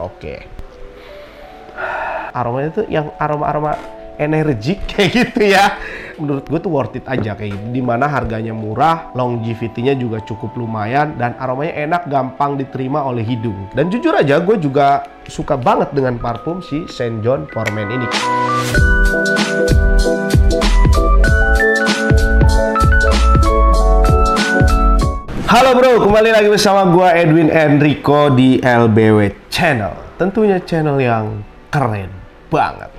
Oke. Aromanya tuh yang aroma-aroma energik kayak gitu ya. Menurut gue tuh worth it aja kayak gitu. Dimana harganya murah, longevity-nya juga cukup lumayan, dan aromanya enak, gampang diterima oleh hidung. Dan jujur aja gue juga suka banget dengan parfum si St. John For Men ini. Halo bro, kembali lagi bersama gue Edwin Enrico di LBW Channel. Tentunya channel yang keren banget.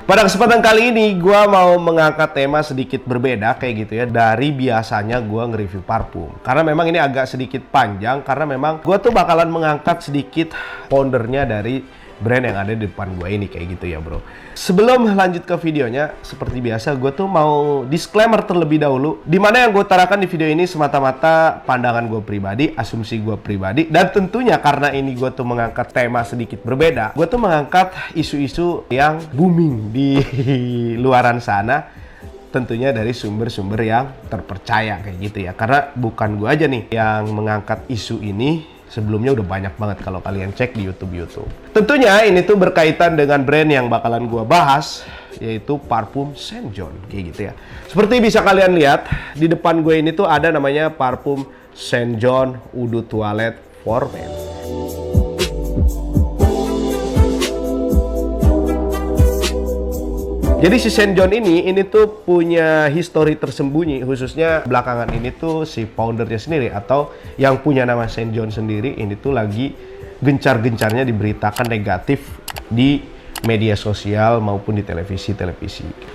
Pada kesempatan kali ini gue mau mengangkat tema sedikit berbeda kayak gitu ya, dari biasanya gue nge-review parfum. Karena memang ini agak sedikit panjang, karena memang gue tuh bakalan mengangkat sedikit foundernya dari brand yang ada di depan gue ini kayak gitu ya bro. Sebelum lanjut ke videonya, seperti biasa gue tuh mau disclaimer terlebih dahulu, dimana yang gue utarakan di video ini semata-mata pandangan gue pribadi, asumsi gue pribadi, dan tentunya karena ini gue tuh mengangkat tema sedikit berbeda, gue tuh mengangkat isu-isu yang booming di luaran sana, tentunya dari sumber-sumber yang terpercaya kayak gitu ya. Karena bukan gue aja nih yang mengangkat isu ini, sebelumnya udah banyak banget kalau kalian cek di YouTube. Tentunya ini tuh berkaitan dengan brand yang bakalan gua bahas, yaitu parfum St. John kayak gitu ya. Seperti bisa kalian lihat di depan gue ini tuh ada namanya parfum St. John Eau de Toilette For Men. Jadi si St. John ini tuh punya histori tersembunyi, khususnya belakangan ini tuh si foundernya sendiri atau yang punya nama St. John sendiri ini tuh lagi gencar-gencarnya diberitakan negatif di media sosial maupun di televisi.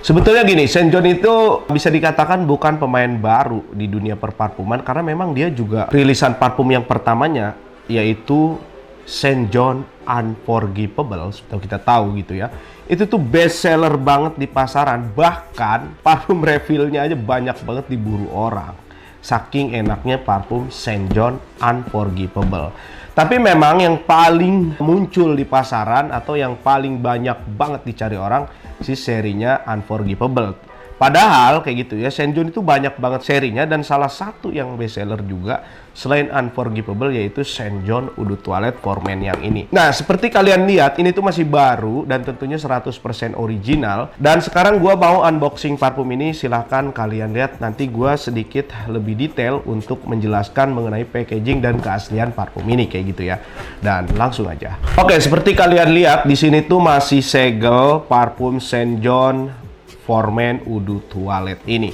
Sebetulnya gini, St. John itu bisa dikatakan bukan pemain baru di dunia perparfuman, karena memang dia juga rilisan parfum yang pertamanya yaitu St. John Unforgivable, atau kita tahu gitu ya. Itu tuh best seller banget di pasaran, bahkan parfum refillnya aja banyak banget diburu orang. Saking enaknya parfum St. John Unforgivable. Tapi memang yang paling muncul di pasaran atau yang paling banyak banget dicari orang si serinya Unforgivable. Padahal kayak gitu ya, St. John itu banyak banget serinya, dan salah satu yang best seller juga selain Unforgivable yaitu St. John Eau de Toilette For Men yang ini. Nah, seperti kalian lihat ini tuh masih baru dan tentunya 100% original. Dan sekarang gua mau unboxing parfum ini, silahkan kalian lihat, nanti gua sedikit lebih detail untuk menjelaskan mengenai packaging dan keaslian parfum ini kayak gitu ya. Dan langsung aja. Oke, seperti kalian lihat di sini tuh masih segel parfum St. John For Men Eau de Toilette ini.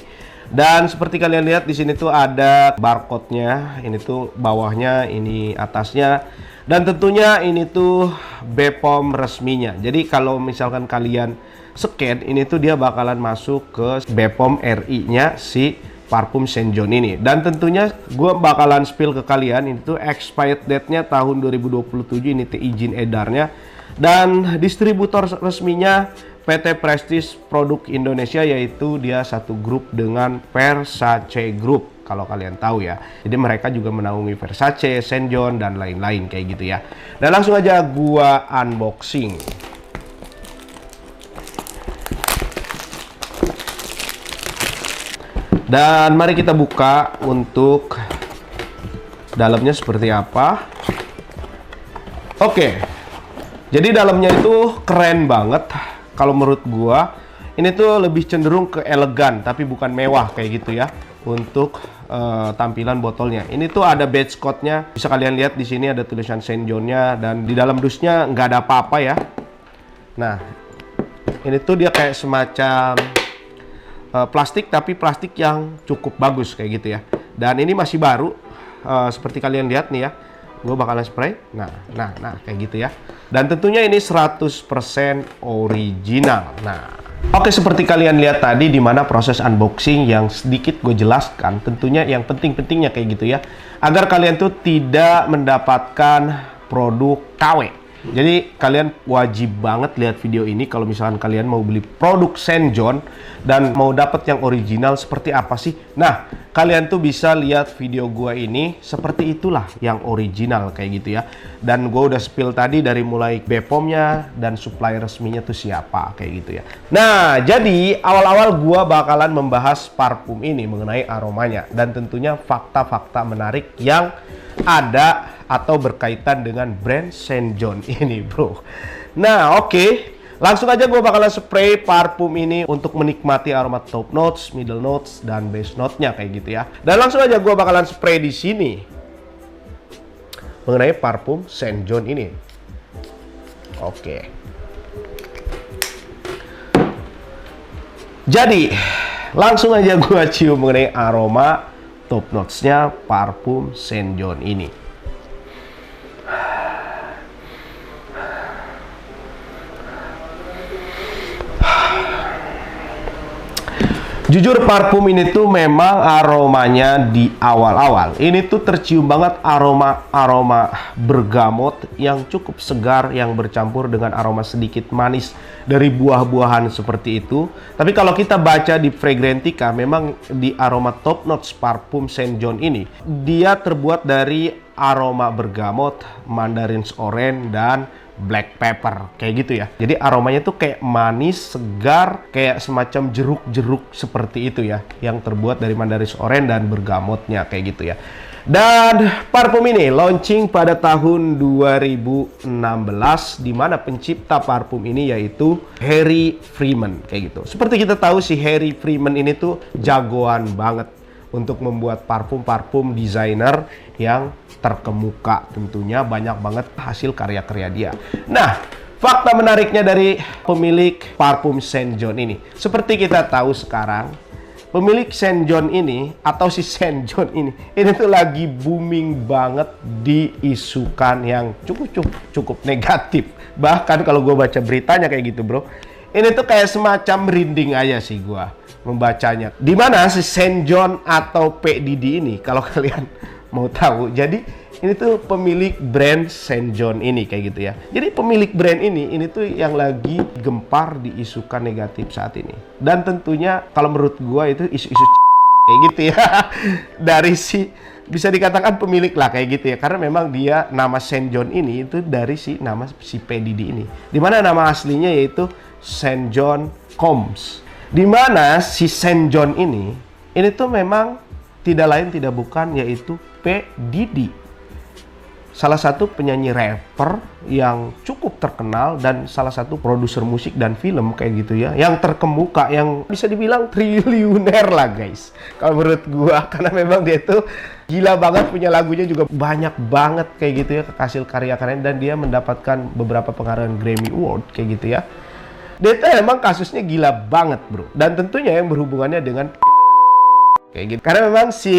Dan seperti kalian lihat di sini tuh ada barcode-nya, ini tuh bawahnya, ini atasnya, dan tentunya ini tuh BPOM resminya. Jadi kalau misalkan kalian scan, ini tuh dia bakalan masuk ke BPOM RI-nya si parfum St. John ini. Dan tentunya gue bakalan spill ke kalian, ini tuh expired date-nya tahun 2027, ini tuh izin edarnya. Dan distributor resminya PT Prestige Produk Indonesia, yaitu dia satu grup dengan Versace Group kalau kalian tahu ya. Jadi mereka juga menaungi Versace, St. John, dan lain-lain kayak gitu ya. Dan langsung aja gua unboxing. Dan mari kita buka untuk dalamnya seperti apa. Oke, jadi dalamnya itu keren banget. Kalau menurut gua, ini tuh lebih cenderung ke elegan, tapi bukan mewah kayak gitu ya. Untuk tampilan botolnya, ini tuh ada badge code-nya. Bisa kalian lihat di sini ada tulisan St. John-nya, dan di dalam dusnya nggak ada apa-apa ya. Nah, ini tuh dia kayak semacam plastik, tapi plastik yang cukup bagus kayak gitu ya. Dan ini masih baru, seperti kalian lihat nih ya. Gue bakalan spray. Nah, kayak gitu ya. Dan tentunya ini 100% original. Nah, oke, seperti kalian lihat tadi di mana proses unboxing yang sedikit gue jelaskan, tentunya yang penting-pentingnya kayak gitu ya, agar kalian tuh tidak mendapatkan produk KW. Jadi kalian wajib banget lihat video ini kalau misalkan kalian mau beli produk St. John dan mau dapat yang original seperti apa sih. Nah, kalian tuh bisa lihat video gua ini, seperti itulah yang original kayak gitu ya. Dan gua udah spill tadi dari mulai BPOM-nya dan supplier resminya tuh siapa kayak gitu ya. Nah, jadi awal-awal gua bakalan membahas parfum ini mengenai aromanya dan tentunya fakta-fakta menarik yang ada atau berkaitan dengan brand St. John ini, bro. Nah, oke. Langsung aja gue bakalan spray parfum ini untuk menikmati aroma top notes, middle notes, dan base note-nya kayak gitu ya. Dan langsung aja gue bakalan spray di sini mengenai parfum St. John ini. Oke. Jadi, langsung aja gue cium mengenai aroma top notes-nya parfum St. John ini. Jujur parfum ini tuh memang aromanya di awal-awal ini tuh tercium banget aroma bergamot yang cukup segar yang bercampur dengan aroma sedikit manis dari buah-buahan seperti itu. Tapi kalau kita baca di Fragrantica, memang di aroma top notes parfum St. John ini dia terbuat dari aroma bergamot, mandarin orange, dan black pepper kayak gitu ya. Jadi aromanya tuh kayak manis, segar, kayak semacam jeruk-jeruk seperti itu ya, yang terbuat dari mandarin orange dan bergamotnya kayak gitu ya. Dan parfum ini launching pada tahun 2016, di mana pencipta parfum ini yaitu Harry Freeman kayak gitu. Seperti kita tahu si Harry Freeman ini tuh jagoan banget untuk membuat parfum-parfum desainer yang terkemuka, tentunya banyak banget hasil karya-karya dia. Nah, fakta menariknya dari pemilik parfum St. John ini, seperti kita tahu sekarang, pemilik St. John ini atau si St. John ini tuh lagi booming banget diisukan yang cukup negatif. Bahkan kalau gue baca beritanya kayak gitu, bro, ini tuh kayak semacam merinding aja sih gue membacanya. Dimana si St. John atau P. Diddy ini, kalau kalian mau tahu, jadi ini tuh pemilik brand St. John ini kayak gitu ya. Jadi pemilik brand ini tuh yang lagi gempar diisukan negatif saat ini. Dan tentunya kalau menurut gua itu isu-isu kayak gitu ya. Dari si, bisa dikatakan pemilik lah kayak gitu ya. Karena memang dia nama St. John ini itu dari nama si P. Diddy ini. Dimana nama aslinya yaitu St. John Combs. Dimana si St. John ini tuh memang tidak lain tidak bukan yaitu P. Diddy, salah satu penyanyi rapper yang cukup terkenal dan salah satu produser musik dan film kayak gitu ya, yang terkemuka, yang bisa dibilang triliuner lah guys kalau menurut gua, karena memang dia tuh gila banget, punya lagunya juga banyak banget kayak gitu ya, hasil karya-karyanya, dan dia mendapatkan beberapa penghargaan Grammy Award kayak gitu ya. Dia tuh emang kasusnya gila banget, bro, dan tentunya yang berhubungannya dengan kayak gitu. Karena memang si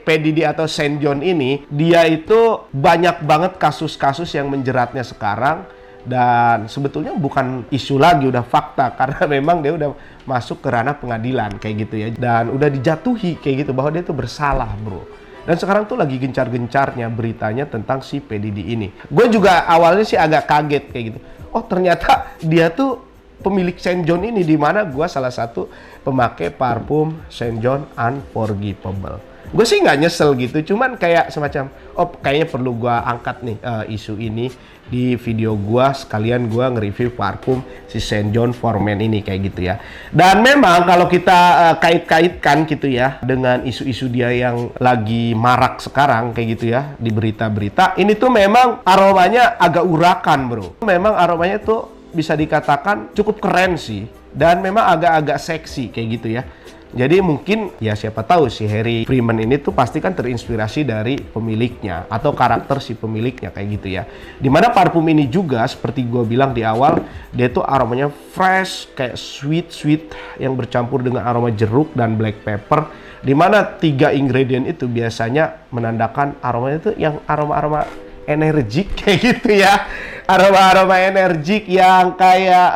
P. Diddy atau St. John ini, dia itu banyak banget kasus-kasus yang menjeratnya sekarang. Dan sebetulnya bukan isu lagi, udah fakta. Karena memang dia udah masuk ke ranah pengadilan kayak gitu ya. Dan udah dijatuhi kayak gitu, bahwa dia itu bersalah, bro. Dan sekarang tuh lagi gencar-gencarnya beritanya tentang si P. Diddy ini. Gue juga awalnya sih agak kaget kayak gitu. Oh, ternyata dia tuh pemilik St. John ini, di mana gue salah satu pemakai parfum St. John Unforgivable. Gue sih nggak nyesel gitu, cuman kayak semacam, oh kayaknya perlu gue angkat nih isu ini di video gue, sekalian gue nge-review parfum si St. John For Men ini kayak gitu ya. Dan memang kalau kita kait-kaitkan gitu ya dengan isu-isu dia yang lagi marak sekarang kayak gitu ya di berita-berita, ini tuh memang aromanya agak urakan, bro. Memang aromanya tuh bisa dikatakan cukup keren sih, dan memang agak-agak seksi kayak gitu ya. Jadi mungkin ya siapa tahu si Harry Freeman ini tuh pasti kan terinspirasi dari pemiliknya atau karakter si pemiliknya kayak gitu ya. Dimana parfum ini juga seperti gue bilang di awal, dia tuh aromanya fresh, kayak sweet yang bercampur dengan aroma jeruk dan black pepper. Dimana 3 ingredient itu biasanya menandakan aromanya tuh yang aroma-aroma energik kayak gitu ya. Aroma-aroma energik yang kayak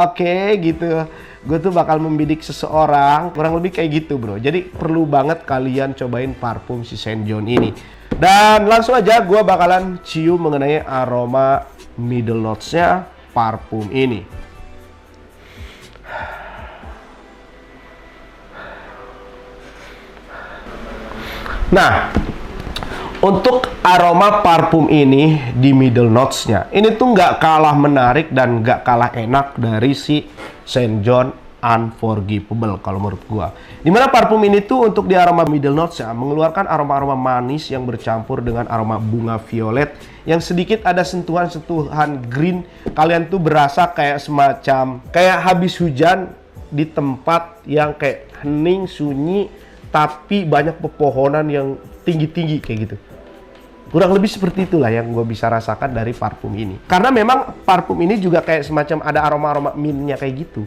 oke gitu. Gue tuh bakal membidik seseorang, kurang lebih kayak gitu, bro. Jadi perlu banget kalian cobain parfum si St. John ini. Dan langsung aja gue bakalan cium mengenai aroma middle notes-nya parfum ini. Nah, untuk aroma parfum ini di middle notes-nya, ini tuh nggak kalah menarik dan nggak kalah enak dari si St. John unforgivable kalau menurut gua. Dimana parfum ini tuh untuk di aroma middle notes ya, mengeluarkan aroma-aroma manis yang bercampur dengan aroma bunga violet yang sedikit ada sentuhan-sentuhan green. Kalian tuh berasa kayak semacam kayak habis hujan di tempat yang kayak hening, sunyi, tapi banyak pepohonan yang tinggi-tinggi kayak gitu. Kurang lebih seperti itulah yang gue bisa rasakan dari parfum ini. Karena memang parfum ini juga kayak semacam ada aroma-aroma mintnya kayak gitu.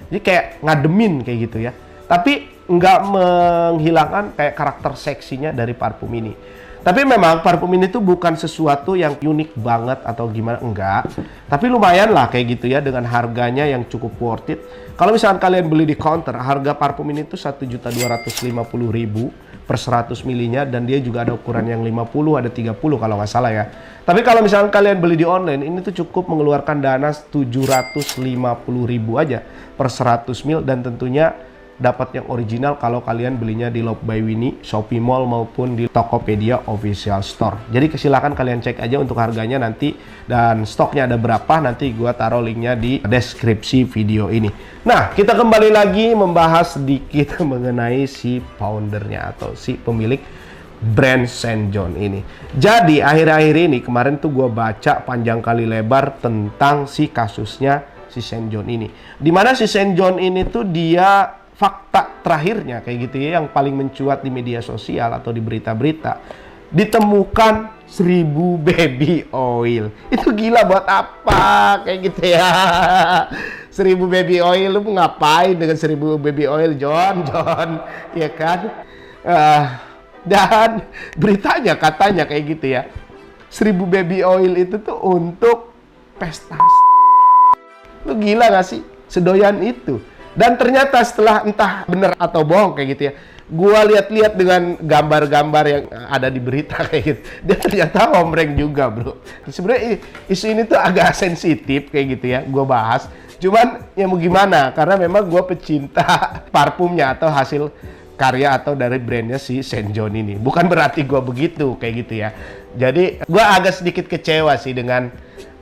Jadi kayak ngademin kayak gitu ya. Tapi nggak menghilangkan kayak karakter seksinya dari parfum ini. Tapi memang parfum ini tuh bukan sesuatu yang unik banget atau gimana, enggak. Tapi lumayan lah kayak gitu ya dengan harganya yang cukup worth it. Kalau misalkan kalian beli di counter, harga parfum ini tuh 1.250.000 per 100 milinya, dan dia juga ada ukuran yang 50, ada 30 kalau nggak salah ya. Tapi kalau misalkan kalian beli di online, ini tuh cukup mengeluarkan dana 750.000 aja per 100 mil, dan tentunya dapat yang original kalau kalian belinya di Love by Winnie, Shopee Mall maupun di Tokopedia Official Store. Jadi silakan kalian cek aja untuk harganya nanti, dan stoknya ada berapa nanti gua taruh linknya di deskripsi video ini. Nah, kita kembali lagi membahas sedikit mengenai si foundernya atau si pemilik brand St. John ini. Jadi akhir-akhir ini kemarin tuh gua baca panjang kali lebar tentang si kasusnya si St. John ini. Dimana si St. John ini tuh dia fakta terakhirnya kayak gitu ya, yang paling mencuat di media sosial atau di berita-berita, ditemukan 1000 baby oil. Itu gila buat apa kayak gitu ya. 1000 baby oil, lu mau ngapain dengan 1000 baby oil, John, ya kan? Dan beritanya katanya kayak gitu ya, 1000 baby oil itu tuh untuk pesta. Lu gila gak sih? Sedoyan itu. Dan ternyata setelah entah bener atau bohong kayak gitu ya, gua lihat-lihat dengan gambar-gambar yang ada di berita kayak gitu, dia ternyata omreng juga, bro. Sebenarnya isu ini tuh agak sensitif kayak gitu ya, gua bahas. Cuman ya mau gimana, karena memang gua pecinta parfumnya atau hasil karya atau dari brandnya si St. John ini. Bukan berarti gua begitu kayak gitu ya. Jadi gua agak sedikit kecewa sih dengan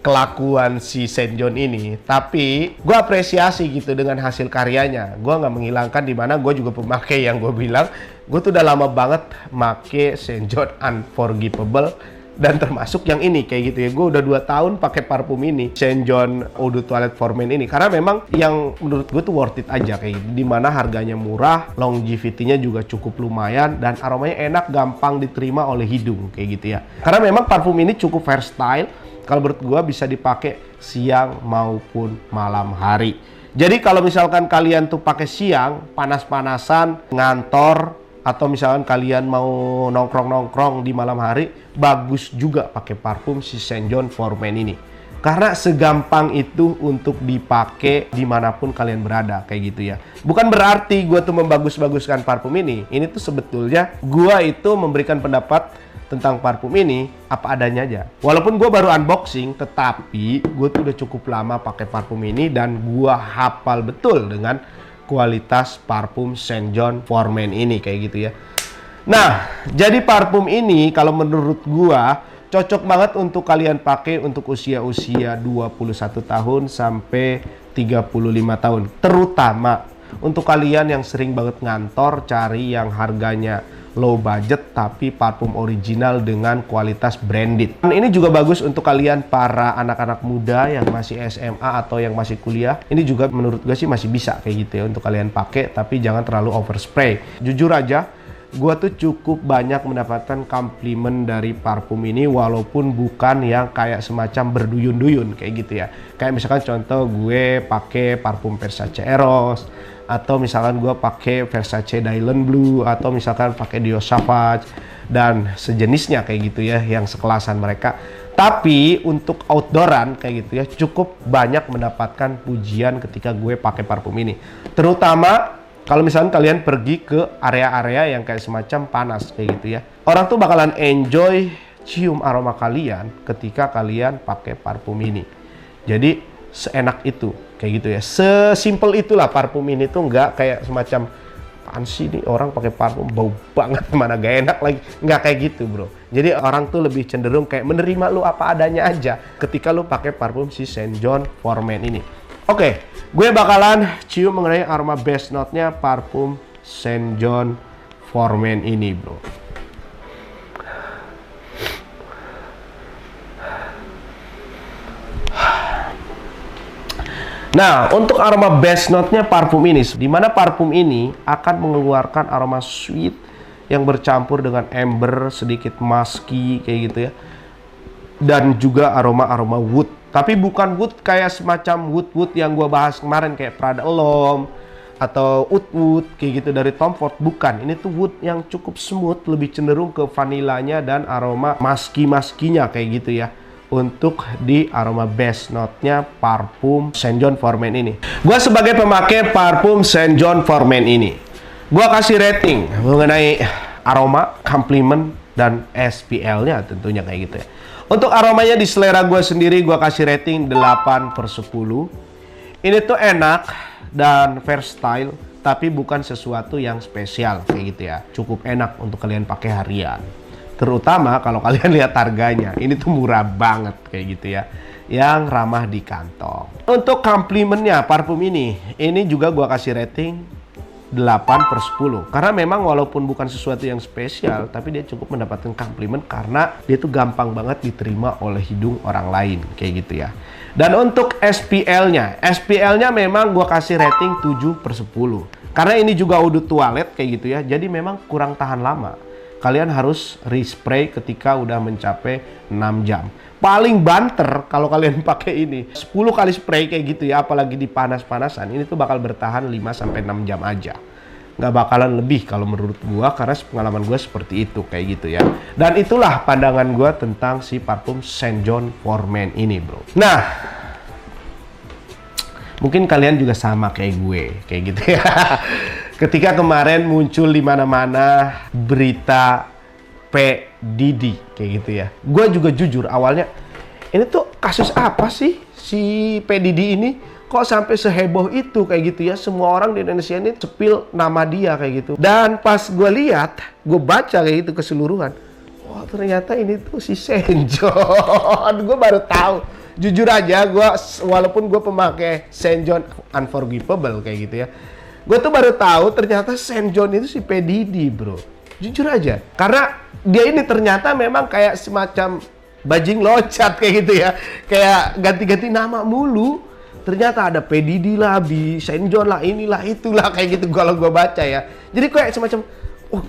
kelakuan si St. John ini, tapi gue apresiasi gitu dengan hasil karyanya. Gue nggak menghilangkan, dimana gue juga pemakai yang gue bilang, gue tuh udah lama banget make St. John Unforgivable, dan termasuk yang ini kayak gitu ya. Gue udah 2 tahun pakai parfum ini, St. John Eau de Toilette for Men ini, karena memang yang menurut gue tuh worth it aja kayak gitu. Dimana harganya murah, longevity-nya juga cukup lumayan, dan aromanya enak, gampang diterima oleh hidung kayak gitu ya. Karena memang parfum ini cukup versatile. Kalau menurut gua bisa dipakai siang maupun malam hari. Jadi kalau misalkan kalian tuh pakai siang, panas-panasan, ngantor, atau misalkan kalian mau nongkrong-nongkrong di malam hari, bagus juga pakai parfum si St. John for Men ini. Karena segampang itu untuk dipakai dimanapun kalian berada kayak gitu ya. Bukan berarti gua tuh membagus-baguskan parfum ini. Ini tuh sebetulnya gua itu memberikan pendapat tentang parfum ini apa adanya aja. Walaupun gue baru unboxing, tetapi gue tuh udah cukup lama pakai parfum ini, dan gue hafal betul dengan kualitas parfum St. John for Men ini kayak gitu ya. Nah, jadi parfum ini kalau menurut gue cocok banget untuk kalian pakai untuk usia-usia 21 tahun sampai 35 tahun. Terutama untuk kalian yang sering banget ngantor, cari yang harganya low budget tapi parfum original dengan kualitas branded. Dan ini juga bagus untuk kalian para anak-anak muda yang masih SMA atau yang masih kuliah. Ini juga menurut gue sih masih bisa kayak gitu ya untuk kalian pakai, tapi jangan terlalu overspray. Jujur aja, gue tuh cukup banyak mendapatkan komplimen dari parfum ini, walaupun bukan yang kayak semacam berduyun-duyun kayak gitu ya. Kayak misalkan contoh gue pakai parfum Versace Eros, atau misalkan gue pakai Versace Dylan Blue, atau misalkan pakai Dior Sauvage dan sejenisnya kayak gitu ya, yang sekelasan mereka. Tapi untuk outdooran kayak gitu ya, cukup banyak mendapatkan pujian ketika gue pakai parfum ini. Terutama kalau misalnya kalian pergi ke area-area yang kayak semacam panas kayak gitu ya. Orang tuh bakalan enjoy cium aroma kalian ketika kalian pakai parfum ini. Jadi seenak itu kayak gitu ya. Sesimpel itulah parfum ini tuh, nggak kayak semacam apaan sih nih orang pakai parfum bau banget, mana gak enak lagi. Nggak kayak gitu, bro. Jadi orang tuh lebih cenderung kayak menerima lu apa adanya aja ketika lu pakai parfum si St. John for Men ini. Oke, gue bakalan cium mengenai aroma best note-nya parfum St. John For Men ini, bro. Nah, untuk aroma best note-nya parfum ini, di mana parfum ini akan mengeluarkan aroma sweet yang bercampur dengan amber, sedikit musky kayak gitu ya. Dan juga aroma-aroma wood. Tapi bukan wood kayak semacam wood-wood yang gua bahas kemarin kayak Prada L'Homme atau wood kayak gitu dari Tom Ford. Bukan, ini tuh wood yang cukup smooth, lebih cenderung ke vanilanya dan aroma musky-musky-nya kayak gitu ya. Untuk di aroma best note-nya parfum St. John For Men ini. Gua sebagai pemakai parfum St. John For Men ini, gua kasih rating mengenai aroma, compliment, dan SPL-nya tentunya kayak gitu ya. Untuk aromanya di selera gue sendiri, gue kasih rating 8/10. Ini tuh enak dan versatile, tapi bukan sesuatu yang spesial kayak gitu ya. Cukup enak untuk kalian pakai harian. Terutama kalau kalian lihat harganya, ini tuh murah banget kayak gitu ya. Yang ramah di kantong. Untuk komplimennya parfum ini juga gue kasih rating 8/10. Karena memang walaupun bukan sesuatu yang spesial, tapi dia cukup mendapatkan komplimen karena dia tuh gampang banget diterima oleh hidung orang lain kayak gitu ya. Dan untuk SPL-nya memang gua kasih rating 7/10. Karena ini juga udut toilet kayak gitu ya. Jadi memang kurang tahan lama. Kalian harus respray ketika udah mencapai 6 jam. Paling banter kalau kalian pakai ini 10 kali spray kayak gitu ya, apalagi di panas-panasan, ini tuh bakal bertahan 5-6 jam aja. Nggak bakalan lebih kalau menurut gua, karena pengalaman gua seperti itu kayak gitu ya. Dan itulah pandangan gua tentang si parfum St. John For Men ini, bro. Nah, mungkin kalian juga sama kayak gue kayak gitu ya. Ketika kemarin muncul di mana-mana berita P. Diddy kayak gitu ya. Gue juga jujur awalnya, ini tuh kasus apa sih si P. Diddy ini? Kok sampai seheboh itu kayak gitu ya? Semua orang di Indonesia ini sepil nama dia kayak gitu. Dan pas gue lihat, gue baca kayak gitu keseluruhan. Wah, ternyata ini tuh si St. John. Gue baru tahu. Jujur aja, walaupun gue pemakai St. John Unforgivable kayak gitu ya, gue tuh baru tahu ternyata St. John itu si P. Diddy, bro. Jujur aja. Karena dia ini ternyata memang kayak semacam bajing loncat kayak gitu ya. Kayak ganti-ganti nama mulu. Ternyata ada P. Diddy lah, St. John lah, inilah, itulah kayak gitu kalau gue baca ya. Jadi kayak semacam, oh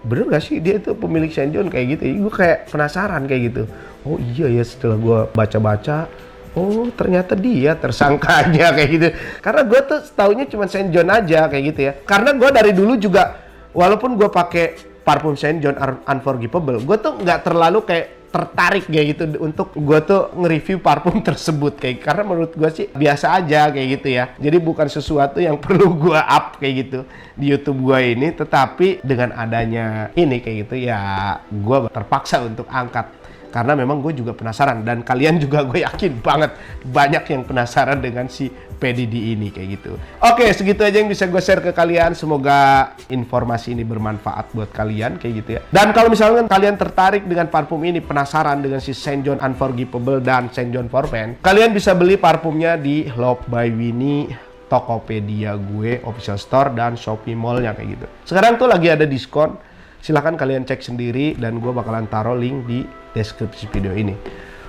bener gak sih dia itu pemilik St. John kayak gitu? Gue kayak penasaran kayak gitu. Oh iya ya, setelah gue baca-baca, oh ternyata dia tersangkanya kayak gitu. Karena gue tuh taunya cuma St. John aja kayak gitu ya. Karena gue dari dulu juga, walaupun gue pakai parfum St. John Unforgivable, gue tuh nggak terlalu kayak tertarik kayak gitu untuk gue tuh nge-review parfum tersebut kayak, karena menurut gue sih biasa aja kayak gitu ya. Jadi bukan sesuatu yang perlu gue up kayak gitu di YouTube gue ini. Tetapi dengan adanya ini kayak gitu ya, gue terpaksa untuk angkat. Karena memang gue juga penasaran, dan kalian juga gue yakin banget banyak yang penasaran dengan si P. Diddy ini kayak gitu. Oke, segitu aja yang bisa gue share ke kalian. Semoga informasi ini bermanfaat buat kalian kayak gitu ya. Dan kalau misalnya kalian tertarik dengan parfum ini, penasaran dengan si St. John Unforgivable dan St. John For Men, kalian bisa beli parfumnya di Love by Winnie, Tokopedia gue, official store, dan Shopee Mall-nya kayak gitu. Sekarang tuh lagi ada diskon. Silahkan kalian cek sendiri, dan gue bakalan taruh link di deskripsi video ini.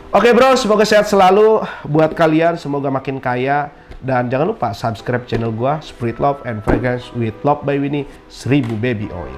Oke bro, semoga sehat selalu buat kalian, semoga makin kaya. Dan jangan lupa subscribe channel gue, Spirit Love and Fragrance with Love by Winnie 1000 Baby Oil.